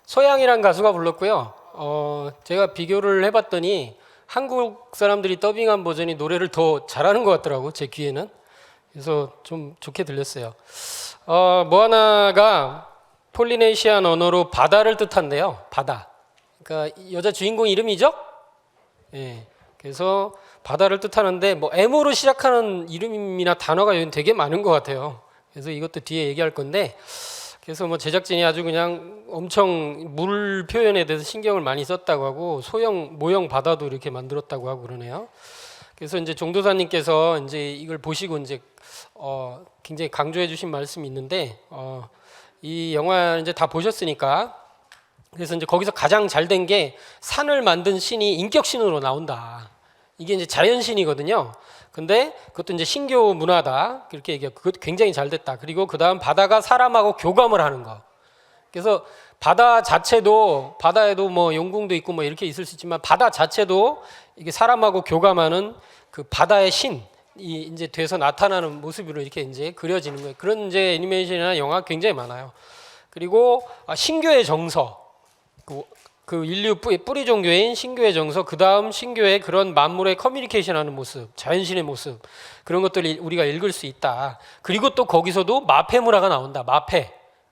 소양이란 가수가 불렀고요. 제가 비교를 해봤더니 한국 사람들이 더빙한 버전이 노래를 더 잘하는 것 같더라고, 제 귀에는. 그래서 좀 좋게 들렸어요. 모아나가 폴리네시안 언어로 바다를 뜻한대요. 바다. 그러니까 여자 주인공 이름이죠? 예. 그래서 바다를 뜻하는데 뭐 M으로 시작하는 이름이나 단어가 여기 되게 많은 것 같아요. 그래서 이것도 뒤에 얘기할 건데, 그래서 뭐 제작진이 아주 그냥 엄청 물 표현에 대해서 신경을 많이 썼다고 하고 모형 바다도 이렇게 만들었다고 하고 그러네요. 그래서 이제 종도사님께서 이제 이걸 보시고 이제 굉장히 강조해 주신 말씀이 있는데, 이 영화 이제 다 보셨으니까, 그래서 이제 거기서 가장 잘 된 게 산을 만든 신이 인격신으로 나온다. 이게 이제 자연신이거든요. 근데 그것도 이제 신교 문화다. 그렇게 얘기하고, 그것도 굉장히 잘 됐다. 그리고 그 다음 바다가 사람하고 교감을 하는 거. 그래서 바다 자체도, 바다에도 뭐 용궁도 있고 뭐 이렇게 있을 수 있지만, 바다 자체도 이게 사람하고 교감하는 그 바다의 신이 이제 돼서 나타나는 모습으로 이렇게 이제 그려지는 거예요. 그런 이제 애니메이션이나 영화 굉장히 많아요. 그리고 신교의 정서, 그 인류 뿌리 종교인 신교의 정서, 그 다음 신교의 그런 만물의 커뮤니케이션하는 모습, 자연신의 모습, 그런 것들을 우리가 읽을 수 있다. 그리고 또 거기서도 마페 문화가 나온다.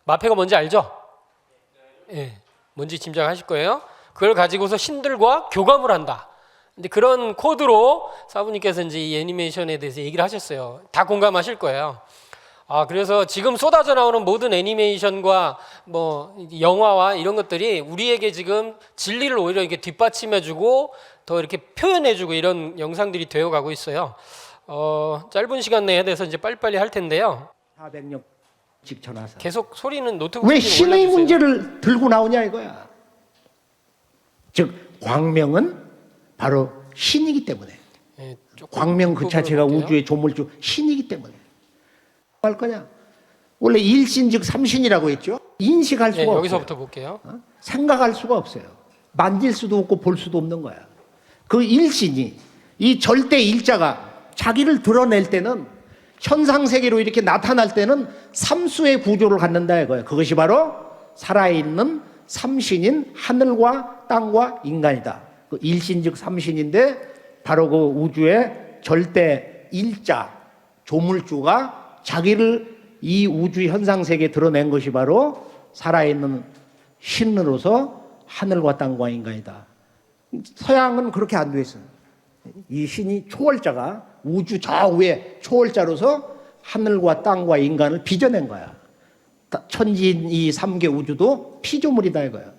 마페가 뭔지 알죠? 예, 뭔지 짐작하실 거예요. 그걸 가지고서 신들과 교감을 한다. 근데 그런 코드로 사부님께서 이제 이 애니메이션에 대해서 얘기를 하셨어요. 다 공감하실 거예요. 그래서 지금 쏟아져 나오는 모든 애니메이션과 뭐 영화와 이런 것들이 우리에게 지금 진리를 오히려 이렇게 뒷받침해주고 더 이렇게 표현해주고 이런 영상들이 되어가고 있어요. 짧은 시간 내에 대해서 이제 빨리빨리 할 텐데요. 400년 직천하사. 계속 소리는 노트북 왜 스크린 신의 올려주세요. 문제를 들고 나오냐 이거야. 즉 광명은 바로 신이기 때문에. 예, 조금 광명 그 자체가 볼게요. 우주의 조물주 신이기 때문에. 뭐 할 거냐? 원래 일신 즉 삼신이라고 했죠. 인식할 수가 예, 없어요. 여기서부터 볼게요. 생각할 수가 없어요. 만질 수도 없고 볼 수도 없는 거야. 그 일신이, 이 절대 일자가 자기를 드러낼 때는, 현상세계로 이렇게 나타날 때는 삼수의 구조를 갖는다 이거예요. 그것이 바로 살아있는 삼신인 하늘과 땅과 인간이다. 그 일신 즉 삼신인데, 바로 그 우주의 절대 일자 조물주가 자기를 이 우주 현상세계에 드러낸 것이 바로 살아있는 신으로서 하늘과 땅과 인간이다. 서양은 그렇게 안 돼 있어요. 이 신이 초월자가 우주 저 위에 초월자로서 하늘과 땅과 인간을 빚어낸 거야. 천지인 이 3개 우주도 피조물이다 이거야.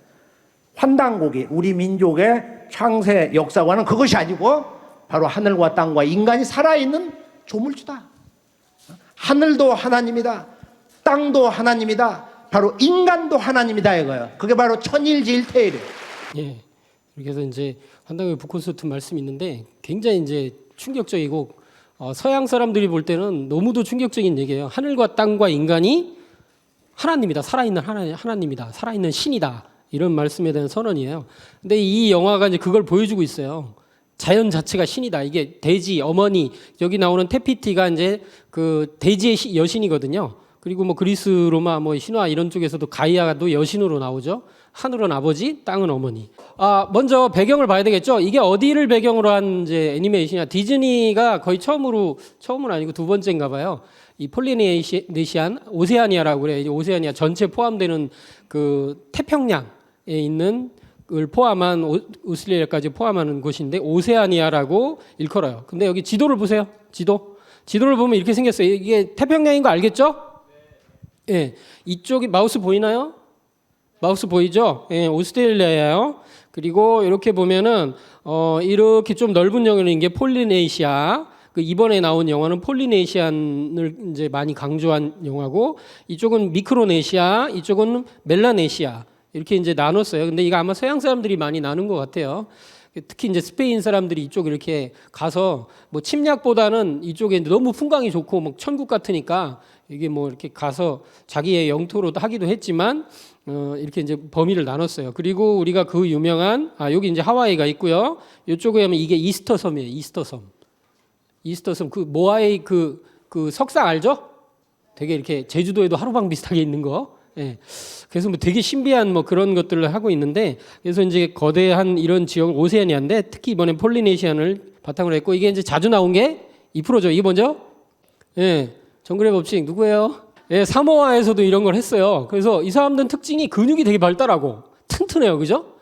환단고기, 우리 민족의 창세 역사관은 그것이 아니고 바로 하늘과 땅과 인간이 살아있는 조물주다. 하늘도 하나님이다. 땅도 하나님이다. 바로 인간도 하나님이다 이거예요. 그게 바로 천일지일태일이에요. 예. 이렇게 해서 이제 한당의 북콘서트 말씀이 있는데 굉장히 이제 충격적이고, 서양 사람들이 볼 때는 너무도 충격적인 얘기예요. 하늘과 땅과 인간이 하나님이다. 살아있는 하나님이다. 살아있는 신이다. 이런 말씀에 대한 선언이에요. 근데 이 영화가 이제 그걸 보여주고 있어요. 자연 자체가 신이다. 이게 대지, 어머니, 여기 나오는 테피티가 이제 그 대지의 여신이거든요. 그리고 뭐 그리스, 로마, 뭐 신화 이런 쪽에서도 가이아도 여신으로 나오죠. 하늘은 아버지, 땅은 어머니. 먼저 배경을 봐야 되겠죠. 이게 어디를 배경으로 한 이제 애니메이션이냐. 디즈니가 거의 처음은 아니고 두 번째인가 봐요. 이 폴리네시안, 오세아니아라고 그래요. 오세아니아 전체 포함되는 그 태평양에 있는 을 포함한 오스트레일리아까지 포함하는 곳인데 오세아니아라고 일컬어요. 근데 여기 지도를 보세요. 지도를 보면 이렇게 생겼어요. 이게 태평양인 거 알겠죠? 예. 이쪽이 마우스 보이나요? 마우스 보이죠? 예, 오스트레일리아예요. 그리고 이렇게 보면은 이렇게 좀 넓은 영역인 게 폴리네시아. 그 이번에 나온 영화는 폴리네시안을 이제 많이 강조한 영화고, 이쪽은 미크로네시아, 이쪽은 멜라네시아. 이렇게 이제 나눴어요. 근데 이거 아마 서양 사람들이 많이 나눈 것 같아요. 특히 이제 스페인 사람들이 이쪽 이렇게 가서 뭐 침략보다는 이쪽에 너무 풍광이 좋고 뭐 천국 같으니까 이게 뭐 이렇게 가서 자기의 영토로 하기도 했지만, 이렇게 이제 범위를 나눴어요. 그리고 우리가 그 유명한, 여기 이제 하와이가 있고요. 이쪽에 하면 이게 이스터 섬이에요. 이스터 섬. 그 모아이 그 석상 알죠? 되게 이렇게 제주도에도 하루방 비슷하게 있는 거. 예. 그래서 뭐 되게 신비한 뭐 그런 것들을 하고 있는데, 그래서 이제 거대한 이런 지역 오세아니아인데 특히 이번에 폴리네시안을 바탕으로 했고, 이게 이제 자주 나온 게 2%죠. 이게 먼저 예. 정글의 법칙 누구예요? 예, 사모아에서도 이런 걸 했어요. 그래서 이 사람들은 특징이 근육이 되게 발달하고 튼튼해요. 그죠?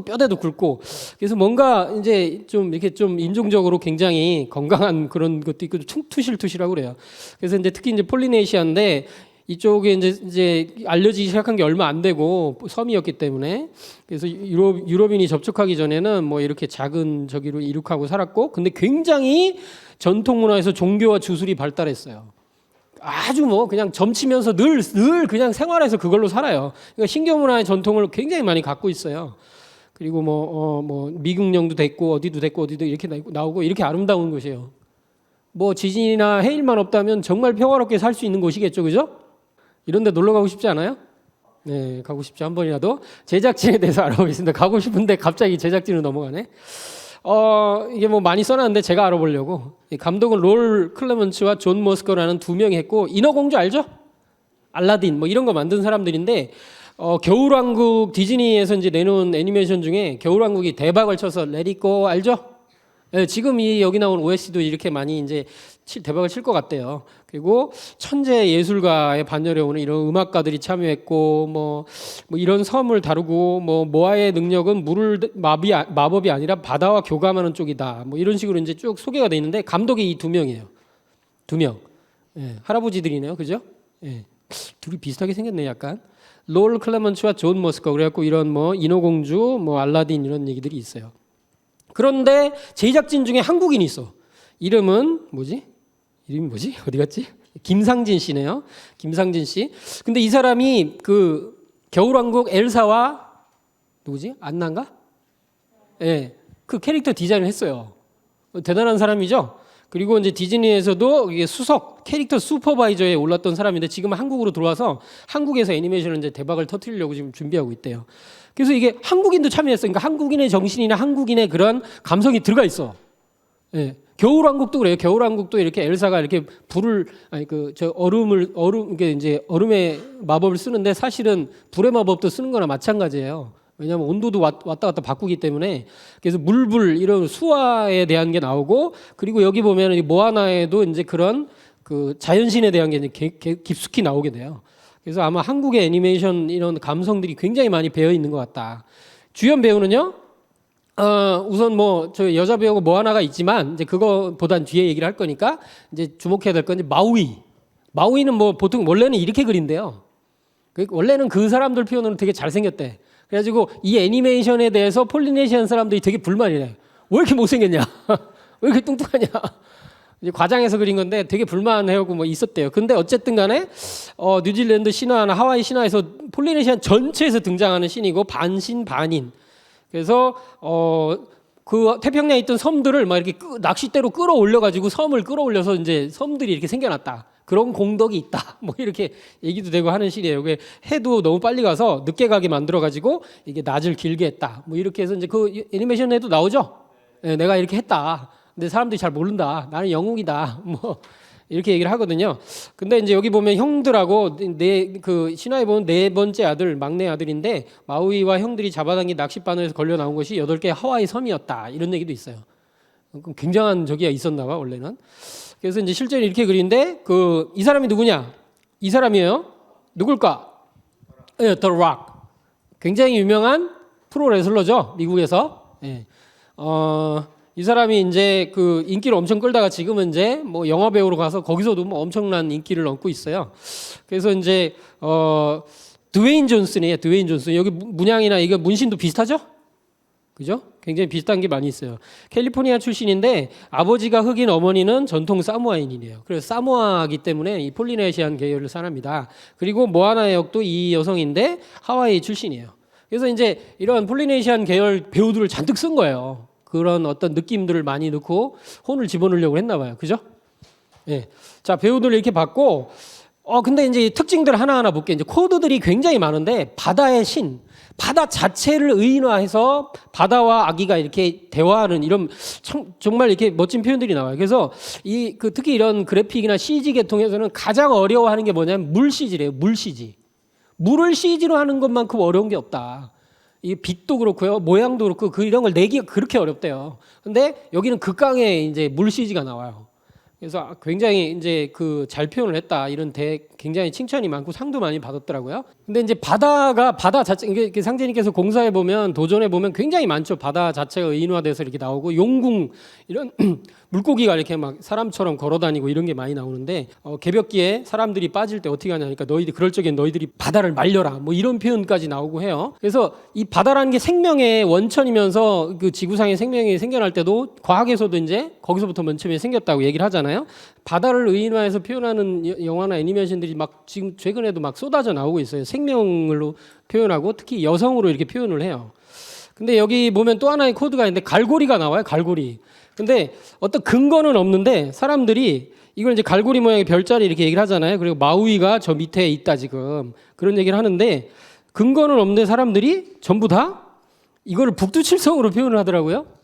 뼈대도 굵고. 그래서 뭔가 이제 좀 이렇게 좀 인종적으로 굉장히 건강한 그런 것도 있고 투실투실하고 그래요. 그래서 이제 특히 이제 폴리네시아인데 이쪽에 이제 알려지기 시작한 게 얼마 안 되고 섬이었기 때문에, 그래서 유럽인이 접촉하기 전에는 뭐 이렇게 작은 저기로 이륙하고 살았고, 근데 굉장히 전통 문화에서 종교와 주술이 발달했어요. 아주 뭐 그냥 점치면서 늘 그냥 생활해서 그걸로 살아요. 그러니까 신교 문화의 전통을 굉장히 많이 갖고 있어요. 그리고 뭐 미국령도 됐고 어디도 이렇게 나오고 이렇게 아름다운 곳이에요. 뭐 지진이나 해일만 없다면 정말 평화롭게 살 수 있는 곳이겠죠, 그죠? 이런데 놀러 가고 싶지 않아요? 네, 가고 싶죠. 한 번이라도. 제작진에 대해서 알아보겠습니다. 가고 싶은데 갑자기 제작진으로 넘어가네. 이게 뭐 많이 써놨는데 제가 알아보려고. 감독은 롤 클레먼츠와 존 머스커라는 두 명이 했고, 인어공주 알죠? 알라딘 뭐 이런 거 만든 사람들인데, 겨울왕국 디즈니에서 이제 내놓은 애니메이션 중에 겨울왕국이 대박을 쳐서 Let It Go 알죠? 네, 지금 여기 나온 OST도 이렇게 많이 이제 대박을 칠 것 같대요. 그리고 천재 예술가의 반열에 오는 이런 음악가들이 참여했고, 뭐 이런 섬을 다루고, 뭐 모아의 능력은 마법이 아니라 바다와 교감하는 쪽이다. 뭐 이런 식으로 이제 쭉 소개가 돼 있는데, 감독이 이 두 명이에요. 두 명. 예, 할아버지들이네요, 그죠? 예, 둘이 비슷하게 생겼네, 약간. 롤 클레먼츠와 존 머스커. 그래갖고 이런 뭐 인어공주, 뭐 알라딘 이런 얘기들이 있어요. 그런데 제작진 중에 한국인이 있어. 이름이 뭐지? 어디 갔지? 김상진 씨네요. 김상진 씨. 근데 이 사람이 그 겨울왕국 엘사와 누구지? 안나인가? 예. 그 캐릭터 디자인을 했어요. 대단한 사람이죠. 그리고 이제 디즈니에서도 이게 수석 캐릭터 슈퍼바이저에 올랐던 사람인데, 지금 한국으로 들어와서 한국에서 애니메이션을 이제 대박을 터뜨리려고 지금 준비하고 있대요. 그래서 이게 한국인도 참여했어요. 그러니까 한국인의 정신이나 한국인의 그런 감성이 들어가 있어. 예. 겨울왕국도 그래요. 겨울왕국도 이렇게 엘사가 이렇게 이게 이제 얼음의 마법을 쓰는데, 사실은 불의 마법도 쓰는 거나 마찬가지예요. 왜냐하면 온도도 왔다 갔다 바꾸기 때문에. 그래서 물불 이런 수화에 대한 게 나오고, 그리고 여기 보면 모아나에도 이제 그런 그 자연신에 대한 게 이제 깊숙이 나오게 돼요. 그래서 아마 한국의 애니메이션 이런 감성들이 굉장히 많이 배어 있는 것 같다. 주연 배우는요, 우선 뭐 저 여자 배우가 모아나가 있지만, 이제 그거보단 뒤에 얘기를 할 거니까 이제 주목해야 될 건 이제 마우이는 뭐 보통 원래는 이렇게 그린대요. 원래는 그 사람들 표현으로 되게 잘생겼대. 그래가지고 이 애니메이션에 대해서 폴리네시안 사람들이 되게 불만이래. 왜 이렇게 못생겼냐? 왜 이렇게 뚱뚱하냐? 이제 과장해서 그린 건데 되게 불만해하고 뭐 있었대요. 근데 어쨌든 간에 뉴질랜드 신화나 하와이 신화에서 폴리네시안 전체에서 등장하는 신이고, 반신 반인. 그래서 그 태평양에 있던 섬들을 막 이렇게 낚싯대로 끌어올려가지고 섬을 끌어올려서 이제 섬들이 이렇게 생겨났다. 그런 공덕이 있다. 뭐 이렇게 얘기도 되고 하는 신이에요. 해도 너무 빨리 가서 늦게 가게 만들어가지고 이게 낮을 길게 했다. 뭐 이렇게 해서 이제 그 애니메이션에도 나오죠. 네, 내가 이렇게 했다. 근데 사람들이 잘 모른다. 나는 영웅이다. 뭐 이렇게 얘기를 하거든요. 근데 이제 여기 보면 형들하고 그 신화에 보면 네 번째 아들, 막내 아들인데, 마우이와 형들이 잡아당긴 낚싯바늘에서 걸려 나온 것이 8개 하와이 섬이었다. 이런 얘기도 있어요. 굉장한 저기가 있었나 봐, 원래는. 그래서 이제 실제로 이렇게 그리는데, 이 사람이 누구냐? 이 사람이에요. 누굴까? 예, The Rock. 굉장히 유명한 프로 레슬러죠, 미국에서. 예. 이 사람이 이제 그 인기를 엄청 끌다가 지금은 이제 뭐 영화 배우로 가서 거기서도 뭐 엄청난 인기를 얻고 있어요. 그래서 이제 드웨인 존슨이에요. 드웨인 존슨. 여기 문양이나 이거 문신도 비슷하죠? 그죠? 굉장히 비슷한 게 많이 있어요. 캘리포니아 출신인데 아버지가 흑인, 어머니는 전통 사모아인이래요. 그래서 사모아이기 때문에 이 폴리네시안 계열을 사람이다. 그리고 모아나의 역도 이 여성인데 하와이 출신이에요. 그래서 이제 이런 폴리네시안 계열 배우들을 잔뜩 쓴 거예요. 그런 어떤 느낌들을 많이 넣고 혼을 집어넣으려고 했나 봐요. 그죠? 예. 자, 배우들 이렇게 봤고, 근데 이제 특징들 하나하나 볼게요. 이제 코드들이 굉장히 많은데, 바다의 신, 바다 자체를 의인화해서 바다와 아기가 이렇게 대화하는 이런 정말 이렇게 멋진 표현들이 나와요. 그래서 특히 이런 그래픽이나 CG 계통에서는 가장 어려워하는 게 뭐냐면 물 CG래요. 물 CG. 물을 CG로 하는 것만큼 어려운 게 없다. 이 빛도 그렇고요, 모양도 그렇고 이런 걸 내기가 그렇게 어렵대요. 근데 여기는 극강의 이제 물 CG가 나와요. 그래서 굉장히 이제 그 잘 표현을 했다 이런 굉장히 칭찬이 많고 상도 많이 받았더라고요. 근데 이제 바다 자체 이게 상제님께서 공사해 보면 도전해 보면 굉장히 많죠. 바다 자체가 의인화돼서 이렇게 나오고 용궁 이런 물고기가 이렇게 막 사람처럼 걸어다니고 이런 게 많이 나오는데 개벽기에 사람들이 빠질 때 어떻게 하냐니까 너희들 그럴 적엔 너희들이 바다를 말려라 뭐 이런 표현까지 나오고 해요. 그래서 이 바다라는 게 생명의 원천이면서 그 지구상의 생명이 생겨날 때도 과학에서도 이제 거기서부터 맨 처음에 생겼다고 얘기를 하잖아요. 바다를 의인화해서 표현하는 영화나 애니메이션들이 막 지금 최근에도 막 쏟아져 나오고 있어요. 생명으로 표현하고 특히 여성으로 이렇게 표현을 해요. 근데 여기 보면 또 하나의 코드가 있는데 갈고리가 나와요. 갈고리. 근데 어떤 근거는 없는데 사람들이 이걸 이제 갈고리 모양의 별자리 이렇게 얘기를 하잖아요. 그리고 마우이가 저 밑에 있다 지금 그런 얘기를 하는데 근거는 없는데 사람들이 전부 다 이거를 북두칠성으로 표현을 하더라고요.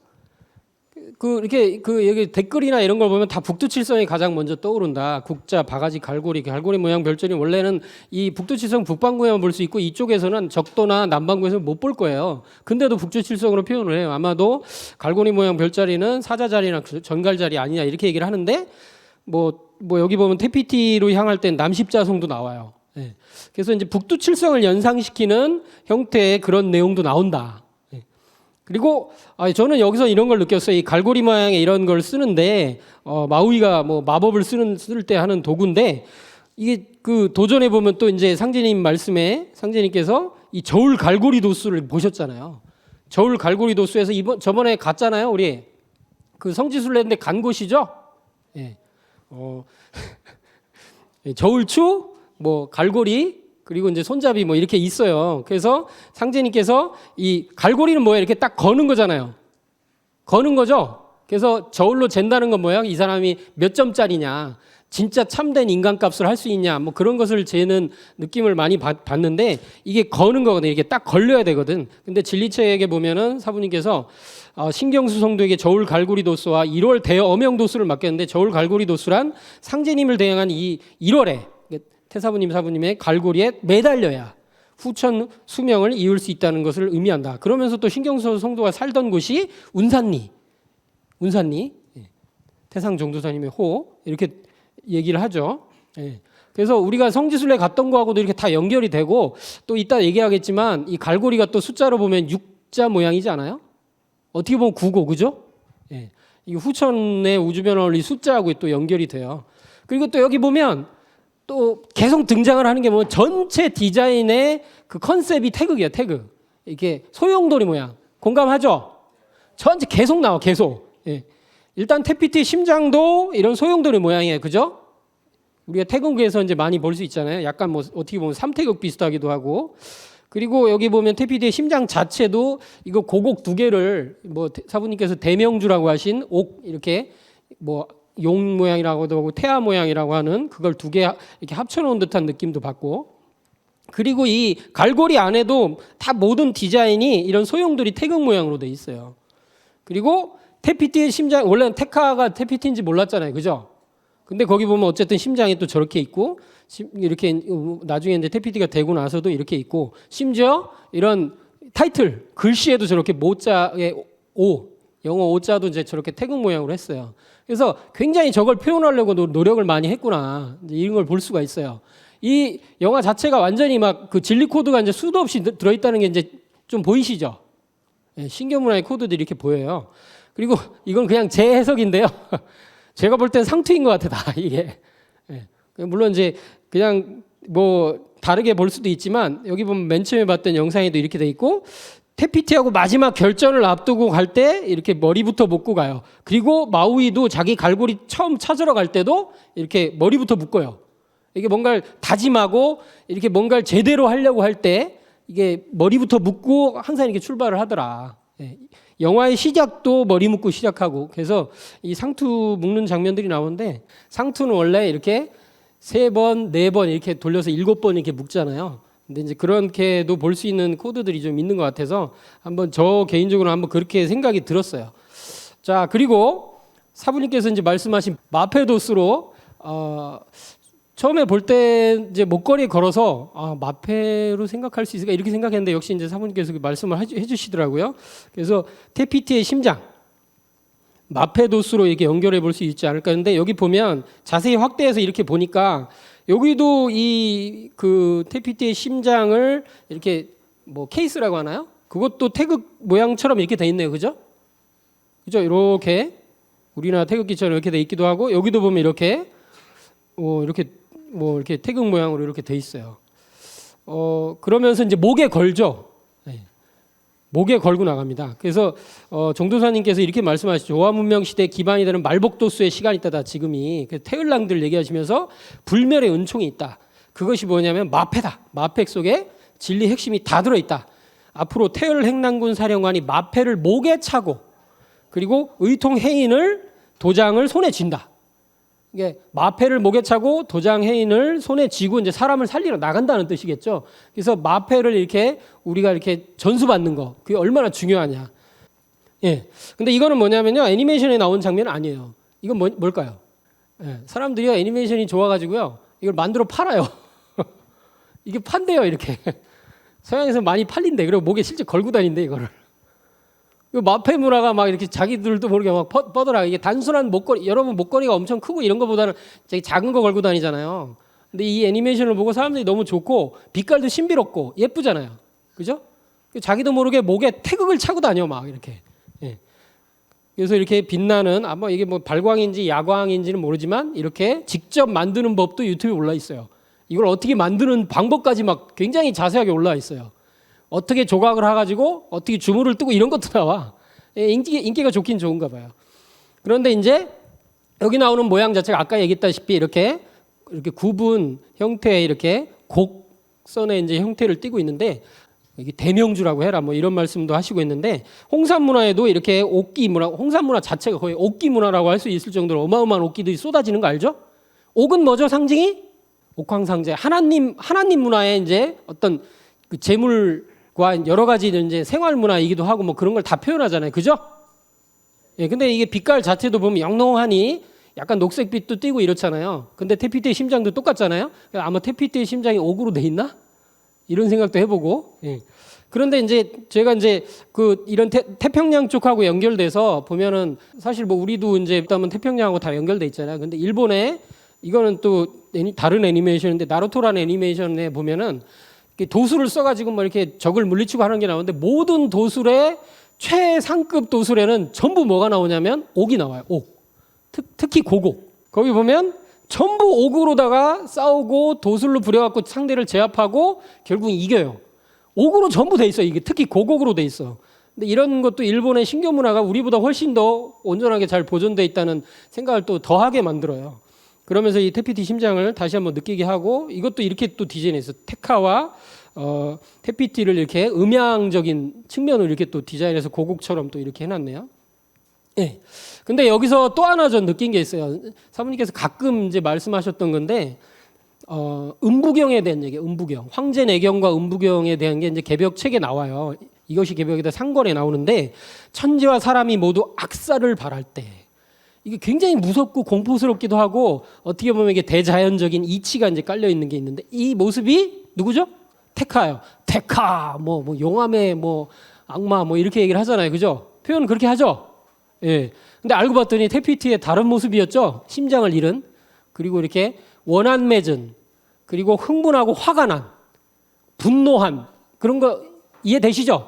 이렇게 여기 댓글이나 이런 걸 보면 다 북두칠성이 가장 먼저 떠오른다. 국자, 바가지, 갈고리 모양 별자리 원래는 이 북두칠성 북반구에만 볼 수 있고 이쪽에서는 적도나 남반구에서는 못 볼 거예요. 근데도 북두칠성으로 표현을 해요. 아마도 갈고리 모양 별자리는 사자자리나 전갈자리 아니냐 이렇게 얘기를 하는데 뭐 여기 보면 태피티로 향할 땐 남십자성도 나와요. 네. 그래서 이제 북두칠성을 연상시키는 형태의 그런 내용도 나온다. 그리고 저는 여기서 이런 걸 느꼈어요. 이 갈고리 모양의 이런 걸 쓰는데 마우이가 뭐 마법을 쓸 때 하는 도구인데 이게 그 도전해 보면 또 이제 상제님 말씀에 상제님께서 이 저울 갈고리 도수를 보셨잖아요. 저울 갈고리 도수에서 저번에 갔잖아요. 우리 그 성지순례인데 간 곳이죠. 예. 저울추, 뭐 갈고리. 그리고 이제 손잡이 뭐 이렇게 있어요. 그래서 상제님께서 이 갈고리는 뭐예요? 이렇게 딱 거는 거잖아요. 거는 거죠. 그래서 저울로 잰다는 건 뭐예요? 이 사람이 몇 점짜리냐, 진짜 참된 인간값을 할 수 있냐, 뭐 그런 것을 재는 느낌을 많이 받는데 이게 거는 거거든. 이게 딱 걸려야 되거든. 근데 진리책에 보면은 사부님께서 신경수 성도에게 저울 갈고리 도수와 1월 대여 엄영 도수를 맡겼는데 저울 갈고리 도수란 상제님을 대항한 이 1월에 태사부님 사부님의 갈고리에 매달려야 후천 수명을 이을 수 있다는 것을 의미한다. 그러면서 또 신경수 성도가 살던 곳이 운산리 태상 정도사님의 호 이렇게 얘기를 하죠. 그래서 우리가 성지순례 갔던 거하고도 이렇게 다 연결이 되고 또 이따 얘기하겠지만 이 갈고리가 또 숫자로 보면 6자 모양이지 않아요? 어떻게 보면 9고 그죠? 이 후천의 우주변원리 숫자하고 또 연결이 돼요. 그리고 또 여기 보면 또 계속 등장을 하는 게 뭐 전체 디자인의 그 컨셉이 태극이에요. 태극. 이게 소용돌이 모양. 공감하죠? 전체 계속 나와. 계속. 일단 태피티 심장도 이런 소용돌이 모양이에요. 그죠? 우리가 태극에서 이제 많이 볼 수 있잖아요. 약간 뭐 어떻게 보면 삼태극 비슷하기도 하고. 그리고 여기 보면 태피티의 심장 자체도 이거 고곡 두 개를 뭐 사부님께서 대명주라고 하신 옥 이렇게 뭐 용 모양이라고도 하고 태아 모양이라고 하는 그걸 두 개 이렇게 합쳐놓은 듯한 느낌도 받고 그리고 이 갈고리 안에도 다 모든 디자인이 이런 소용돌이 태극 모양으로 돼 있어요. 그리고 태피티의 심장 원래는 테카가 태피티인지 몰랐잖아요, 그죠? 근데 거기 보면 어쨌든 심장이 또 저렇게 있고 이렇게 나중에 이제 태피티가 되고 나서도 이렇게 있고 심지어 이런 타이틀 글씨에도 저렇게 모자의 오 영어 오자도 이제 저렇게 태극 모양으로 했어요. 그래서 굉장히 저걸 표현하려고 노력을 많이 했구나. 이제 이런 걸 볼 수가 있어요. 이 영화 자체가 완전히 막 그 진리 코드가 이제 수도 없이 들어있다는 게 이제 좀 보이시죠? 신경문화의 코드들이 이렇게 보여요. 그리고 이건 그냥 제 해석인데요. 제가 볼 땐 상투인 것 같아, 다 이게. 물론 이제 그냥 뭐 다르게 볼 수도 있지만 여기 보면 맨 처음에 봤던 영상에도 이렇게 돼 있고 태피티하고 마지막 결전을 앞두고 갈 때 이렇게 머리부터 묶고 가요. 그리고 마우이도 자기 갈고리 처음 찾으러 갈 때도 이렇게 머리부터 묶어요. 이게 뭔가를 다짐하고 이렇게 뭔가를 제대로 하려고 할 때 이게 머리부터 묶고 항상 이렇게 출발을 하더라. 영화의 시작도 머리 묶고 시작하고 그래서 이 상투 묶는 장면들이 나오는데 상투는 원래 이렇게 3번, 4번 이렇게 돌려서 7번 이렇게 묶잖아요. 근데 이제 그렇게도 볼 수 있는 코드들이 좀 있는 것 같아서 한번 저 개인적으로 한번 그렇게 생각이 들었어요. 자, 그리고 사부님께서 이제 말씀하신 마페도스로 처음에 볼 때 이제 목걸이에 걸어서 마패로 생각할 수 있을까 이렇게 생각했는데 역시 이제 사모님께서 그 말씀을 해주시더라고요. 그래서 테피티의 심장 마패 도수로 이렇게 연결해 볼 수 있지 않을까 하는데 여기 보면 자세히 확대해서 이렇게 보니까 여기도 이 그 테피티의 심장을 이렇게 뭐 케이스라고 하나요? 그것도 태극 모양처럼 이렇게 돼 있네요, 그죠? 그죠? 이렇게 우리나라 태극기처럼 이렇게 돼 있기도 하고 여기도 보면 이렇게 이렇게 태극 모양으로 이렇게 돼 있어요. 그러면서 이제 목에 걸죠. 네. 목에 걸고 나갑니다. 그래서 정도사님께서 이렇게 말씀하시죠. 조화 문명 시대 기반이 되는 말복도수의 시간이 있다다. 지금이 태을랑들 얘기하시면서 불멸의 은총이 있다. 그것이 뭐냐면 마패다. 마패 속에 진리 핵심이 다 들어있다. 앞으로 태을 행랑군 사령관이 마패를 목에 차고 그리고 의통 해인을 도장을 손에 쥔다. 이게 마패를 목에 차고 도장 해인을 손에 쥐고 이제 사람을 살리러 나간다는 뜻이겠죠. 그래서 마패를 이렇게 우리가 이렇게 전수받는 거 그게 얼마나 중요하냐. 예. 근데 이거는 뭐냐면요 애니메이션에 나온 장면은 아니에요. 이건 뭘까요? 예. 사람들이요 애니메이션이 좋아가지고요 이걸 만들어 팔아요. 이게 판대요 이렇게. 서양에서 많이 팔린대. 그리고 목에 실제 걸고 다닌대 이거를. 마패 문화가 막 이렇게 자기들도 모르게 막 뻗어라. 이게 단순한 목걸이, 여러분 목걸이가 엄청 크고 이런 거보다는 되게 작은 거 걸고 다니잖아요. 근데 이 애니메이션을 보고 사람들이 너무 좋고 빛깔도 신비롭고 예쁘잖아요. 그죠? 자기도 모르게 목에 태극을 차고 다녀 막 이렇게. 예. 그래서 이렇게 빛나는 아마 이게 뭐 발광인지 야광인지는 모르지만 이렇게 직접 만드는 법도 유튜브에 올라 있어요. 이걸 어떻게 만드는 방법까지 막 굉장히 자세하게 올라 있어요. 어떻게 조각을 해가지고 어떻게 주물을 뜨고 이런 것도 나와. 인기가 좋긴 좋은가 봐요. 그런데 이제 여기 나오는 모양 자체가 아까 얘기했다시피 이렇게 구분 형태의 이렇게 곡선의 이제 형태를 띠고 있는데 이게 대명주라고 해라 뭐 이런 말씀도 하시고 있는데 홍산 문화에도 이렇게 옥기 문화, 홍산 문화 자체가 거의 옥기 문화라고 할 수 있을 정도로 어마어마한 옥기들이 쏟아지는 거 알죠? 옥은 뭐죠? 상징이 옥황상제 하나님 문화에 이제 어떤 그 재물과 여러 가지 이제 생활 문화이기도 하고 뭐 그런 걸 다 표현하잖아요, 그죠? 예, 근데 이게 빛깔 자체도 보면 영롱하니 약간 녹색빛도 띠고 이렇잖아요. 근데 태피티의 심장도 똑같잖아요. 아마 태피티의 심장이 옥으로 돼 있나? 이런 생각도 해보고. 예. 그런데 이제 제가 이제 그 이런 태평양 쪽하고 연결돼서 보면은 사실 뭐 우리도 이제 그다음은 태평양하고 다 연결돼 있잖아요. 근데 일본에 이거는 또 다른 애니메이션인데 나루토라는 애니메이션에 보면은 도술을 써가지고 뭐 이렇게 적을 물리치고 하는 게 나오는데 모든 도술의 최상급 도술에는 전부 뭐가 나오냐면 옥이 나와요. 옥. 특히 고곡. 거기 보면 전부 옥으로다가 싸우고 도술로 부려갖고 상대를 제압하고 결국 이겨요. 옥으로 전부 돼 있어요. 이게 특히 고곡으로 돼 있어. 근데 이런 것도 일본의 신교 문화가 우리보다 훨씬 더 온전하게 잘 보존돼 있다는 생각을 또 더하게 만들어요. 그러면서 이 태피티 심장을 다시 한번 느끼게 하고 이것도 이렇게 또 디자인해서 테카와 태피티를 이렇게 음향적인 측면으로 이렇게 또 디자인해서 고곡처럼 또 이렇게 해놨네요. 예. 근데 여기서 또 하나 전 느낀 게 있어요. 사모님께서 가끔 이제 말씀하셨던 건데 음부경에 대한 얘기예요. 음부경. 황제내경과 음부경에 대한 게 이제 개벽책에 나와요. 이것이 개벽이다 상권에 나오는데 천지와 사람이 모두 악사를 바랄 때 이게 굉장히 무섭고 공포스럽기도 하고 어떻게 보면 이게 대자연적인 이치가 이제 깔려 있는 게 있는데 이 모습이 누구죠? 테카요. 테카 뭐 용암의 뭐 악마 뭐 이렇게 얘기를 하잖아요. 그죠? 표현은 그렇게 하죠. 예. 근데 알고 봤더니 태피티의 다른 모습이었죠. 심장을 잃은 그리고 이렇게 원한 맺은 그리고 흥분하고 화가 난 분노한 그런 거 이해되시죠?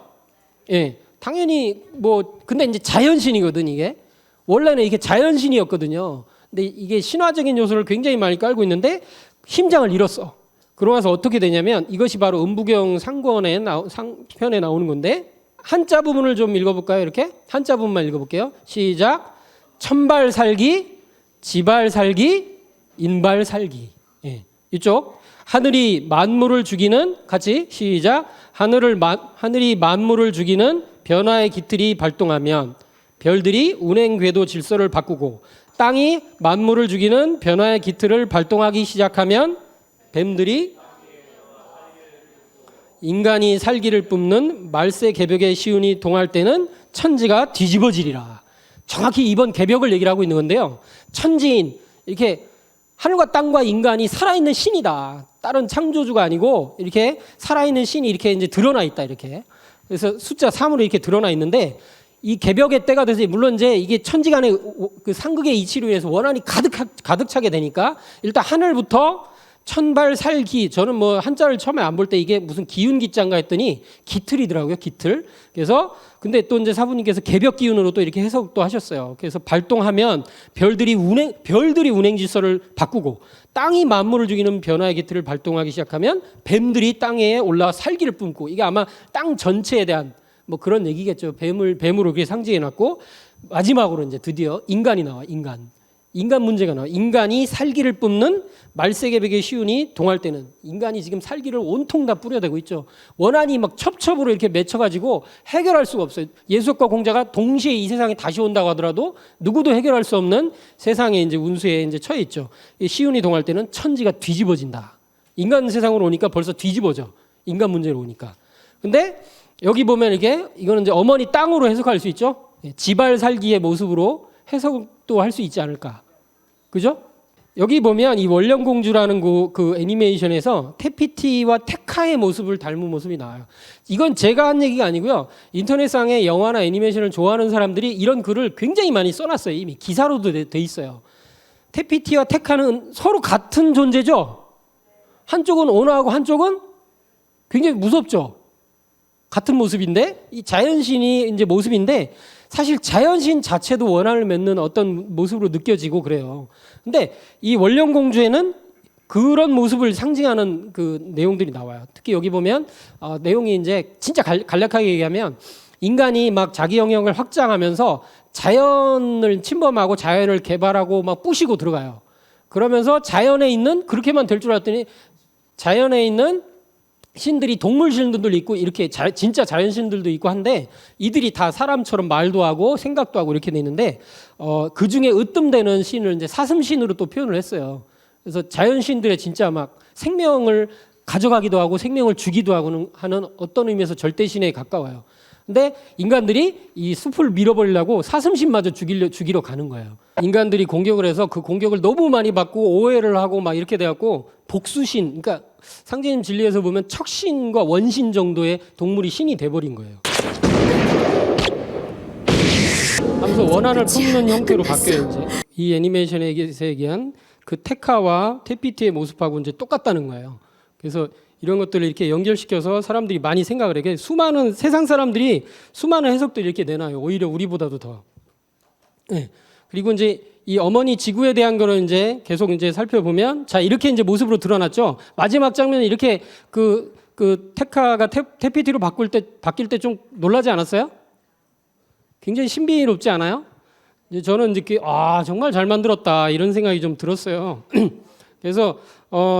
예. 당연히 뭐 근데 이제 자연신이거든 이게. 원래는 이게 자연신이었거든요. 근데 이게 신화적인 요소를 굉장히 많이 깔고 있는데 심장을 잃었어. 그러면서 어떻게 되냐면 이것이 바로 음부경 상권의 상편에 나오는 건데 한자 부분을 좀 읽어볼까요? 이렇게 한자 부분만 읽어볼게요. 시작. 천발살기, 지발살기, 인발살기. 예. 이쪽 하늘이 만물을 죽이는 같이 시작. 하늘이 만물을 죽이는 변화의 기틀이 발동하면 별들이 운행 궤도 질서를 바꾸고 땅이 만물을 죽이는 변화의 기틀을 발동하기 시작하면 뱀들이 인간이 살기를 뿜는 말세 개벽의 시운이 동할 때는 천지가 뒤집어지리라. 정확히 이번 개벽을 얘기를 하고 있는 건데요. 천지인 이렇게 하늘과 땅과 인간이 살아있는 신이다. 다른 창조주가 아니고 이렇게 살아있는 신이 이렇게 이제 드러나 있다. 이렇게. 그래서 숫자 3으로 이렇게 드러나 있는데 이 개벽의 때가 돼서 물론 이제 이게 천지간의 그 상극의 이치로 인해서 원한이 가득 차게 되니까 일단 하늘부터 천발살기 저는 뭐 한자를 처음에 안 볼 때 이게 무슨 기운기자인가 했더니 기틀이더라고요. 기틀. 그래서 근데 또 이제 사부님께서 개벽 기운으로 또 이렇게 해석도 하셨어요. 그래서 발동하면 별들이 운행 질서를 바꾸고 땅이 만물을 죽이는 변화의 기틀을 발동하기 시작하면 뱀들이 땅에 올라 살기를 뿜고 이게 아마 땅 전체에 대한 뭐 그런 얘기겠죠. 뱀으로 그렇게 상징해 놨고 마지막으로 이제 드디어 인간이 나와. 인간 문제가 나와. 인간이 살기를 뿜는 말세개벽의 시운이 동할 때는 인간이 지금 살기를 온통 다 뿌려대고 있죠. 원한이 막 첩첩으로 이렇게 맺혀가지고 해결할 수가 없어요. 예수과 공자가 동시에 이 세상에 다시 온다고 하더라도 누구도 해결할 수 없는 세상에 이제 운수에 이제 처해 있죠. 이 시운이 동할 때는 천지가 뒤집어진다. 인간 세상으로 오니까 벌써 뒤집어져. 인간 문제로 오니까. 근데 여기 보면 이거는 이제 어머니 땅으로 해석할 수 있죠. 지발 살기의 모습으로 해석도 할 수 있지 않을까. 그죠? 여기 보면 이 원령공주라는 그 애니메이션에서 테피티와 테카의 모습을 닮은 모습이 나와요. 이건 제가 한 얘기가 아니고요. 인터넷상에 영화나 애니메이션을 좋아하는 사람들이 이런 글을 굉장히 많이 써놨어요. 이미 기사로도 돼 있어요. 테피티와 테카는 서로 같은 존재죠. 한쪽은 온화하고 한쪽은 굉장히 무섭죠. 같은 모습인데 이 자연신이 이제 모습인데 사실 자연신 자체도 원한을 맺는 어떤 모습으로 느껴지고 그래요. 근데 이 원령공주에는 그런 모습을 상징하는 그 내용들이 나와요. 특히 여기 보면 내용이 이제 진짜 간략하게 얘기하면 인간이 막 자기 영역을 확장하면서 자연을 침범하고 자연을 개발하고 막 부시고 들어가요. 그러면서 자연에 있는 그렇게만 될 줄 알았더니 자연에 있는 신들이 동물 신들도 있고 이렇게 진짜 자연 신들도 있고 한데 이들이 다 사람처럼 말도 하고 생각도 하고 이렇게 돼 있는데 그 중에 으뜸되는 신을 이제 사슴신으로 또 표현을 했어요. 그래서 자연 신들의 진짜 막 생명을 가져가기도 하고 생명을 주기도 하는 어떤 의미에서 절대신에 가까워요. 근데 인간들이 이 숲을 밀어버리려고 사슴신마저 죽이러 가는 거예요. 인간들이 공격을 해서 그 공격을 너무 많이 받고 오해를 하고 막 이렇게 돼갖고 복수신, 그러니까 상제님 진리에서 보면 척신과 원신 정도의 동물이 신이 돼버린 거예요. 하면서 원한을 품는 형태로 바뀌어요. 이제 이 애니메이션에서 얘기한 그 테카와 테피티의 모습하고 이제 똑같다는 거예요. 그래서 이런 것들을 이렇게 연결시켜서 사람들이 많이 생각을 해요. 수많은 세상 사람들이 수많은 해석들을 이렇게 내놔요. 오히려 우리보다도 더. 네. 그리고 이제 이 어머니 지구에 대한 거는 이제 계속 이제 살펴보면 자 이렇게 이제 모습으로 드러났죠. 마지막 장면은 이렇게 그 테카가 테피티로 바뀔 때 좀 놀라지 않았어요? 굉장히 신비롭지 않아요? 이제 저는 이제 정말 잘 만들었다 이런 생각이 좀 들었어요. 그래서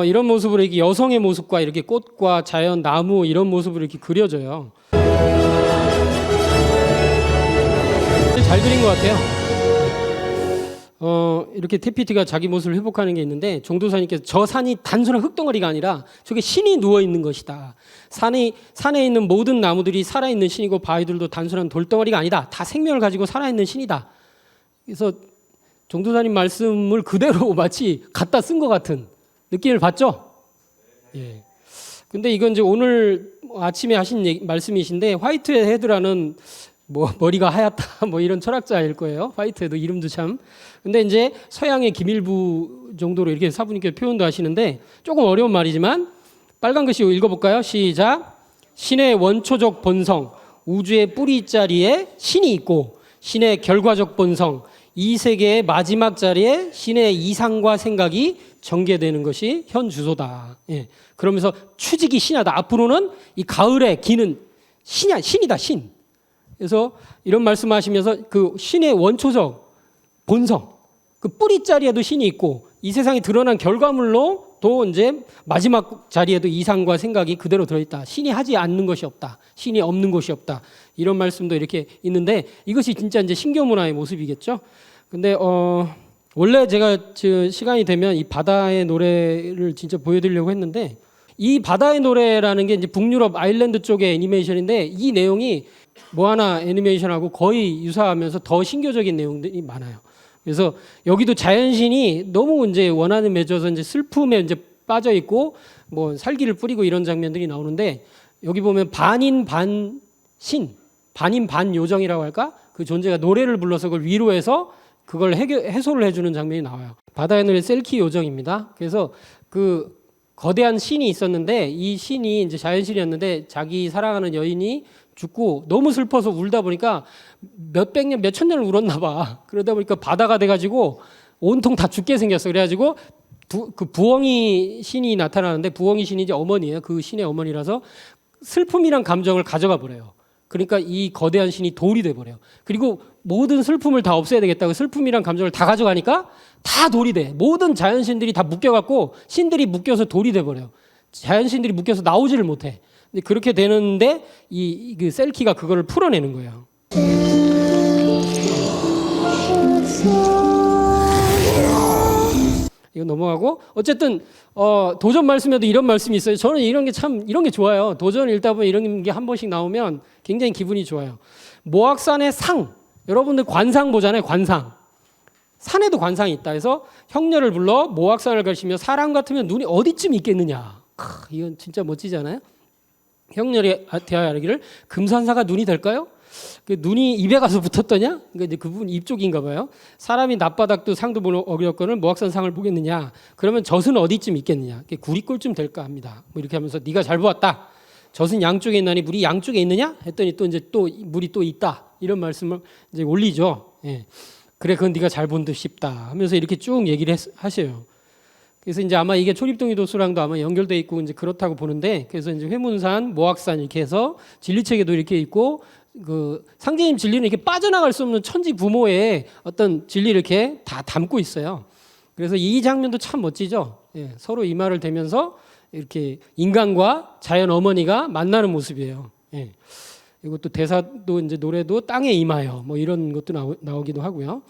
이런 모습으로 이렇게 여성의 모습과 이렇게 꽃과 자연, 나무 이런 모습으로 이렇게 그려져요. 잘 그린 것 같아요. 이렇게 테피티가 자기 모습을 회복하는 게 있는데 종도사님께서 저 산이 단순한 흙덩어리가 아니라 저게 신이 누워 있는 것이다. 산에 있는 모든 나무들이 살아있는 신이고 바위들도 단순한 돌덩어리가 아니다. 다 생명을 가지고 살아있는 신이다. 그래서 종도사님 말씀을 그대로 마치 갖다 쓴 것 같은 느낌을 받죠? 예. 근데 이건 이제 오늘 아침에 하신 말씀이신데 화이트 헤드라는 뭐 머리가 하얗다 뭐 이런 철학자일 거예요. 화이트 헤드 이름도 참. 근데 이제 서양의 기밀부 정도로 이렇게 사부님께 표현도 하시는데 조금 어려운 말이지만 빨간 글씨 읽어볼까요? 시작. 신의 원초적 본성, 우주의 뿌리 자리에 신이 있고 신의 결과적 본성, 이 세계의 마지막 자리에 신의 이상과 생각이 전개되는 것이 현 주소다. 예. 그러면서 추직이 신하다. 앞으로는 이 가을의 기는 신이다. 신. 그래서 이런 말씀하시면서 그 신의 원초적 본성, 그 뿌리 자리에도 신이 있고 이 세상에 드러난 결과물로 또 이제 마지막 자리에도 이상과 생각이 그대로 들어있다. 신이 하지 않는 것이 없다. 신이 없는 것이 없다. 이런 말씀도 이렇게 있는데 이것이 진짜 이제 신교 문화의 모습이겠죠. 근데 원래 제가 시간이 되면 이 바다의 노래를 진짜 보여드리려고 했는데 이 바다의 노래라는 게 이제 북유럽 아일랜드 쪽의 애니메이션인데 이 내용이 모아나 애니메이션하고 거의 유사하면서 더 신교적인 내용들이 많아요. 그래서 여기도 자연신이 너무 이제 원한에 맺어서 이제 슬픔에 이제 빠져 있고 뭐 살기를 뿌리고 이런 장면들이 나오는데 여기 보면 반인 반신, 반인 반요정이라고 할까? 그 존재가 노래를 불러서 그걸 위로해서 그걸 해소를 해주는 장면이 나와요. 바다의 노래 셀키 요정입니다. 그래서 그 거대한 신이 있었는데 이 신이 이제 자연신이었는데 자기 사랑하는 여인이 죽고 너무 슬퍼서 울다 보니까 몇백 년, 몇천 년을 울었나 봐. 그러다 보니까 바다가 돼가지고 온통 다 죽게 생겼어. 그래가지고 그 부엉이 신이 나타나는데 부엉이 신이 이제 어머니예요. 그 신의 어머니라서 슬픔이란 감정을 가져가 버려요. 그러니까 이 거대한 신이 돌이 돼 버려요. 그리고 모든 슬픔을 다 없애야 되겠다고 슬픔이란 감정을 다 가져가니까 다 돌이 돼. 모든 자연신들이 다 묶여갖고 신들이 묶여서 돌이 돼 버려요. 자연신들이 묶여서 나오지를 못해. 근데 그렇게 되는데 그 셀키가 그거를 풀어내는 거예요. 이거 넘어가고 어쨌든 도전 말씀에도 이런 말씀이 있어요. 저는 이런 게 좋아요. 도전 읽다 보면 이런 게 한 번씩 나오면 굉장히 기분이 좋아요. 모악산의 상, 여러분들 관상 보잖아요. 관상. 산에도 관상이 있다 해서 형녀를 불러 모악산을 가시며 사람 같으면 눈이 어디쯤 있겠느냐. 이건 진짜 멋지지 않아요? 형렬이 대하여 이르기를 금산사가 눈이 될까요? 그 눈이 입에 가서 붙었더냐? 그러니까 이제 그 부분 입 쪽인가 봐요. 사람이 낮바닥도 상도 보는 어렵거늘 모악산 상을 보겠느냐? 그러면 젖은 어디쯤 있겠느냐? 구리꼴쯤 될까 합니다. 뭐 이렇게 하면서 네가 잘 보았다. 젖은 양쪽에 있나니 물이 양쪽에 있느냐? 했더니 또 이제 또 물이 또 있다. 이런 말씀을 이제 올리죠. 예. 그래 그건 네가 잘 본 듯 싶다. 하면서 이렇게 쭉 얘기를 하셔요. 그래서 이제 아마 이게 초립동의 도수랑도 아마 연결돼 있고 이제 그렇다고 보는데 그래서 이제 회문산, 모악산 이렇게 해서 진리책에도 이렇게 있고 그 상제님 진리는 이렇게 빠져나갈 수 없는 천지 부모의 어떤 진리를 이렇게 다 담고 있어요. 그래서 이 장면도 참 멋지죠. 예, 서로 이마를 대면서 이렇게 인간과 자연 어머니가 만나는 모습이에요. 예. 이것도 대사도 이제 노래도 땅에 임하여 뭐 이런 것도 나오기도 하고요.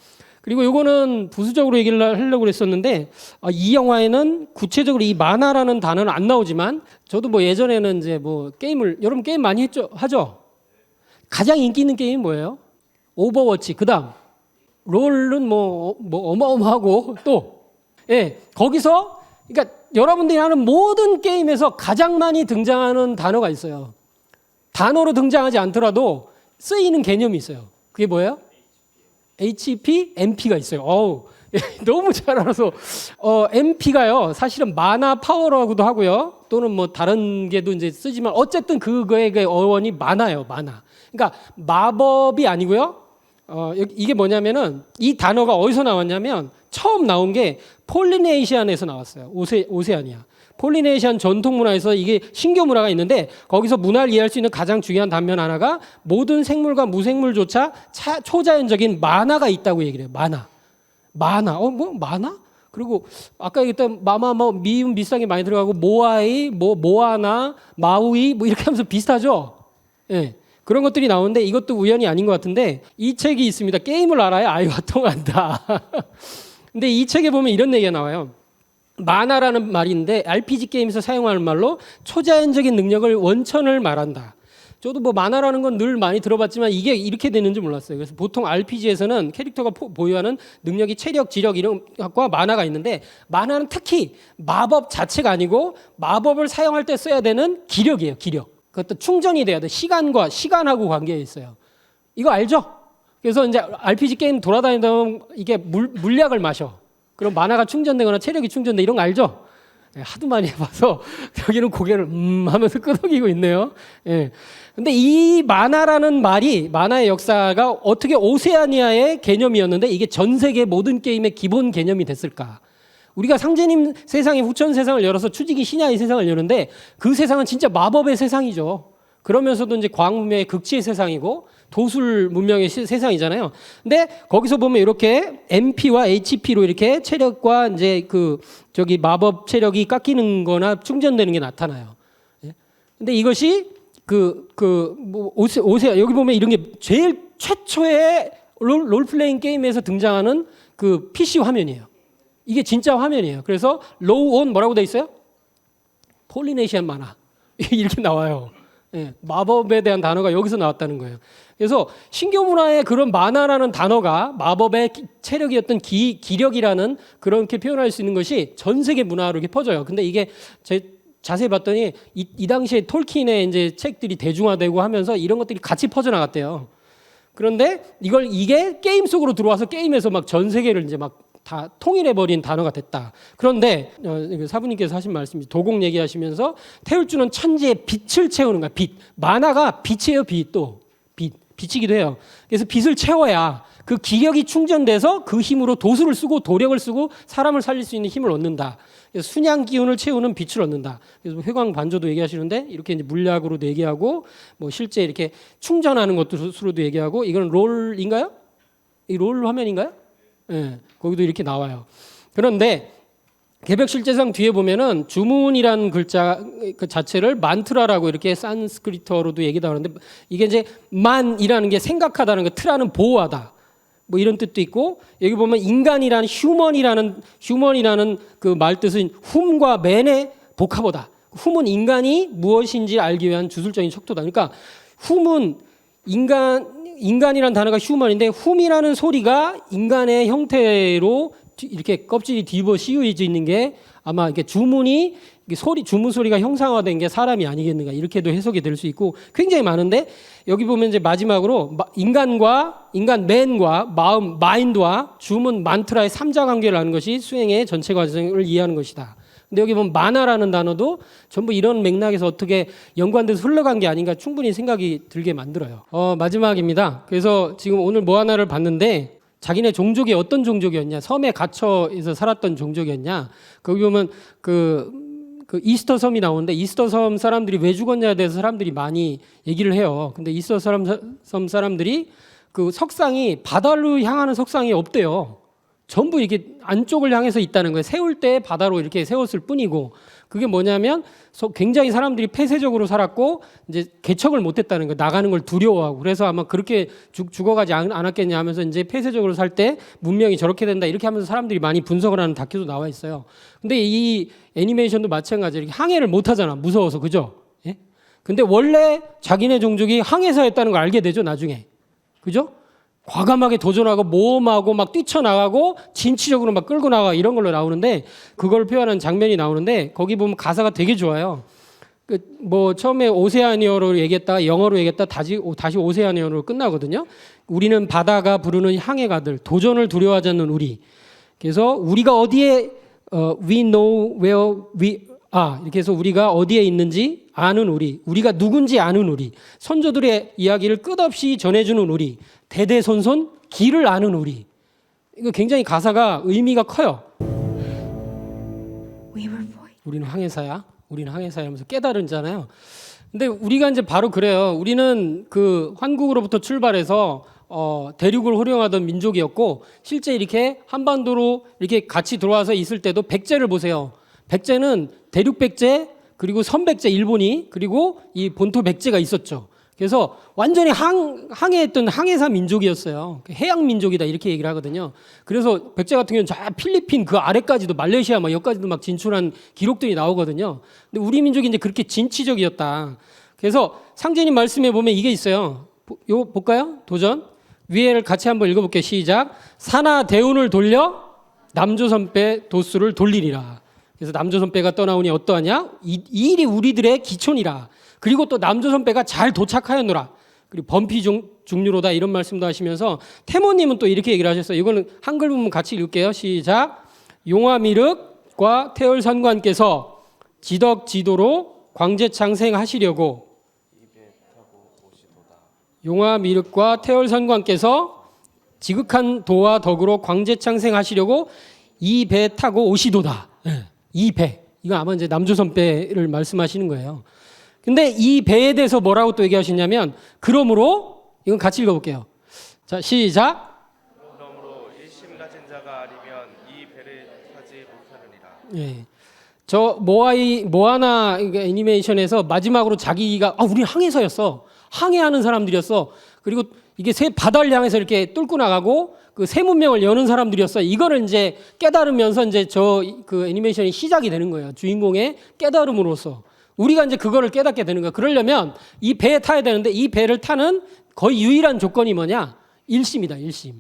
그리고 요거는 부수적으로 얘기를 하려고 그랬었는데 이 영화에는 구체적으로 이 만화라는 단어는 안 나오지만 저도 뭐 예전에는 이제 뭐 게임을 여러분 게임 많이 하죠? 가장 인기 있는 게임이 뭐예요? 오버워치. 그다음 롤은 뭐 어마어마하고 또 예, 거기서 그러니까 여러분들이 하는 모든 게임에서 가장 많이 등장하는 단어가 있어요. 단어로 등장하지 않더라도 쓰이는 개념이 있어요. 그게 뭐예요? HP, MP가 있어요. 어우, 너무 잘 알아서 MP가요. 사실은 마나 파워라고도 하고요. 또는 뭐 다른 게도 이제 쓰지만 어쨌든 그거의 어원이 많아요. 많아. 그러니까 마법이 아니고요. 이게 뭐냐면은 이 단어가 어디서 나왔냐면 처음 나온 게 폴리네시안에서 나왔어요. 오세아니아. 폴리네시안 전통 문화에서 이게 신교 문화가 있는데 거기서 문화를 이해할 수 있는 가장 중요한 단면 하나가 모든 생물과 무생물조차 초자연적인 만화가 있다고 얘기를 해요. 만화. 뭐 만화? 그리고 아까 얘기했던 마마 뭐 미음 비슷하게 많이 들어가고 모아이, 뭐 모아나, 마우이 뭐 이렇게 하면서 비슷하죠. 예. 그런 것들이 나오는데 이것도 우연이 아닌 것 같은데 이 책이 있습니다. 게임을 알아야 아이와 통한다. 근데 이 책에 보면 이런 얘기가 나와요. 만화라는 말인데 RPG 게임에서 사용하는 말로 초자연적인 능력을 원천을 말한다. 저도 뭐 만화라는 건 늘 많이 들어봤지만 이게 이렇게 되는 줄 몰랐어요. 그래서 보통 RPG에서는 캐릭터가 보유하는 능력이 체력, 지력 이런 것과 만화가 있는데 만화는 특히 마법 자체가 아니고 마법을 사용할 때 써야 되는 기력이에요. 기력. 그것도 충전이 돼야 돼. 시간하고 관계가 있어요. 이거 알죠? 그래서 이제 RPG 게임 돌아다니다 보면 이게 물약을 마셔. 그럼 만화가 충전되거나 체력이 충전돼 이런 거 알죠? 예, 하도 많이 해봐서 여기는 고개를 하면서 끄덕이고 있네요. 예. 근데 이 만화라는 말이 만화의 역사가 어떻게 오세아니아의 개념이었는데 이게 전 세계 모든 게임의 기본 개념이 됐을까? 우리가 상제님 세상에 후천 세상을 열어서 추지기 신야의 세상을 여는데 그 세상은 진짜 마법의 세상이죠. 그러면서도 이제 과학 문명의 극치의 세상이고 도술 문명의 세상이잖아요. 근데 거기서 보면 이렇게 MP와 HP로 이렇게 체력과 이제 마법 체력이 깎이는-거나 충전되는 게 나타나요. 근데 이것이 오세 여기 보면 이런 게 제일 최초의 롤플레잉 게임에서 등장하는 그 PC 화면이에요. 이게 진짜 화면이에요. 그래서 로우 온 뭐라고 돼 있어요? 폴리네시안 만화 이렇게 나와요. 예, 마법에 대한 단어가 여기서 나왔다는 거예요. 그래서 신교 문화의 그런 만화라는 단어가 마법의 체력이었던 기력이라는 그렇게 표현할 수 있는 것이 전 세계 문화로 이렇게 퍼져요. 근데 이게 자세히 봤더니 이 당시에 톨킨의 이제 책들이 대중화되고 하면서 이런 것들이 같이 퍼져나갔대요. 그런데 이게 게임 속으로 들어와서 게임에서 막 전 세계를 이제 막 다 통일해버린 단어가 됐다. 그런데 사부님께서 하신 말씀이 도곡 얘기하시면서 태울주는 천지의 빛을 채우는 거야. 빛. 만화가 빛이에요. 빛이기도 해요. 그래서 빛을 채워야 그 기력이 충전돼서 그 힘으로 도수를 쓰고 도력을 쓰고 사람을 살릴 수 있는 힘을 얻는다. 그래서 순양 기운을 채우는 빛을 얻는다. 그래서 회광 반조도 얘기하시는데 이렇게 이제 물리학으로도 얘기하고 뭐 실제 이렇게 충전하는 것으로도 얘기하고 이건 롤인가요? 이 롤 화면인가요? 네, 거기도 이렇게 나와요. 그런데 개벽실제상 뒤에 보면은 주문이라는 글자 그 자체를 만트라라고 이렇게 산스크리트어로도 얘기도 하는데 이게 이제 만이라는 게 생각하다는 거, 트라는 보호하다. 뭐 이런 뜻도 있고 여기 보면 인간이라는 휴먼이라는 그 말 뜻은 훔과 맨의 복합어다. 훔은 인간이 무엇인지 알기 위한 주술적인 척도다. 그러니까 훔은 인간이라는 단어가 휴먼인데 훔이라는 소리가 인간의 형태로 이렇게 껍질이 뒤집어 씌워져 있는 게 아마 이게 주문 소리가 형상화된 게 사람이 아니겠는가 이렇게도 해석이 될 수 있고 굉장히 많은데 여기 보면 이제 마지막으로 인간 맨과 마음 마인드와 주문 만트라의 삼자 관계를 아는 것이 수행의 전체 과정을 이해하는 것이다. 근데 여기 보면 만화라는 단어도 전부 이런 맥락에서 어떻게 연관돼서 흘러간 게 아닌가 충분히 생각이 들게 만들어요. 마지막입니다. 그래서 지금 오늘 뭐 하나를 봤는데 자기네 종족이 어떤 종족이었냐, 섬에 갇혀서 살았던 종족이었냐. 거기 보면 그 이스터 섬이 나오는데 이스터 섬 사람들이 왜 죽었냐에 대해서 사람들이 많이 얘기를 해요. 근데 이스터 섬 사람들이 그 석상이 바다로 향하는 석상이 없대요. 전부 이렇게 안쪽을 향해서 있다는 거예요. 세울 때 바다로 이렇게 세웠을 뿐이고 그게 뭐냐면 굉장히 사람들이 폐쇄적으로 살았고 이제 개척을 못했다는 거예요. 나가는 걸 두려워하고 그래서 아마 그렇게 죽어가지 않았겠냐 하면서 이제 폐쇄적으로 살 때 문명이 저렇게 된다 이렇게 하면서 사람들이 많이 분석을 하는 다큐도 나와 있어요. 근데 이 애니메이션도 마찬가지로 항해를 못하잖아. 무서워서 그죠? 예? 근데 원래 자기네 종족이 항해사였다는 걸 알게 되죠. 나중에 그죠? 과감하게 도전하고 모험하고 막 뛰쳐나가고 진취적으로 막 끌고 나가 이런 걸로 나오는데 그걸 표현하는 장면이 나오는데 거기 보면 가사가 되게 좋아요. 뭐 처음에 오세아니어로 얘기했다가 영어로 얘기했다 다시 오세아니어로 끝나거든요. 우리는 바다가 부르는 항해가들 도전을 두려워하지 않는 우리. 그래서 우리가 어디에 we know where we 이렇게 해서 우리가 어디에 있는지 아는 우리가 누군지 아는 우리, 선조들의 이야기를 끝없이 전해주는 우리, 대대손손 길을 아는 우리. 이거 굉장히 가사가 의미가 커요. 우리는 항해사야. 하면서 깨달은잖아요. 근데 우리가 이제 바로 그래요. 우리는 그 환국으로부터 출발해서 대륙을 호령하던 민족이었고 실제 이렇게 한반도로 이렇게 같이 들어와서 있을 때도 백제를 보세요. 백제는 대륙 백제 그리고 선 백제 일본이 그리고 이 본토 백제가 있었죠. 그래서 완전히 항해했던 항해사 민족이었어요. 해양 민족이다 이렇게 얘기를 하거든요. 그래서 백제 같은 경우는 저 필리핀 그 아래까지도 말레이시아 막 여기까지도 막 진출한 기록들이 나오거든요. 근데 우리 민족이 이제 그렇게 진취적이었다. 그래서 상제님 말씀에 보면 이게 있어요. 요 볼까요? 도전. 위에를 같이 한번 읽어볼게요. 시작. 사나 대운을 돌려 남조선배 도수를 돌리리라. 그래서 남조선배가 떠나오니 어떠하냐? 이 일이 우리들의 기촌이라. 그리고 또 남조선배가 잘 도착하였노라. 그리고 범피 중류로다 이런 말씀도 하시면서 태모님은 또 이렇게 얘기를 하셨어요. 이거는 한글 부분 같이 읽을게요. 시작. 용화미륵과 태월선관께서 지덕지도로 광제창생하시려고 용화미륵과 태월선관께서 지극한 도와 덕으로 광제창생하시려고 이 배 타고 오시도다. 이 배. 이거 아마 이제 남조선배를 말씀하시는 거예요. 근데 이 배에 대해서 뭐라고 또 얘기하시냐면 그러므로 이건 같이 읽어볼게요. 자, 시작. 그러므로 일심 가진 자가 아니면 이 배를 타지 못하느니라. 예. 저 모아나 애니메이션에서 마지막으로 자기가 우리 항해사였어. 항해하는 사람들이었어. 그리고 이게 바다를 향해서 이렇게 뚫고 나가고 그 새 문명을 여는 사람들이었어. 이거를 이제 깨달으면서 이제 그 애니메이션이 시작이 되는 거예요. 주인공의 깨달음으로써. 우리가 이제 그거를 깨닫게 되는 거야. 그러려면 이 배에 타야 되는데 이 배를 타는 거의 유일한 조건이 뭐냐? 1심이다. 1심.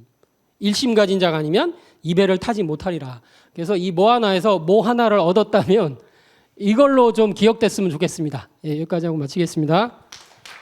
1심 가진 자가 아니면 이 배를 타지 못하리라. 그래서 이 뭐 하나에서 뭐 하나를 얻었다면 이걸로 좀 기억됐으면 좋겠습니다. 예, 여기까지 하고 마치겠습니다.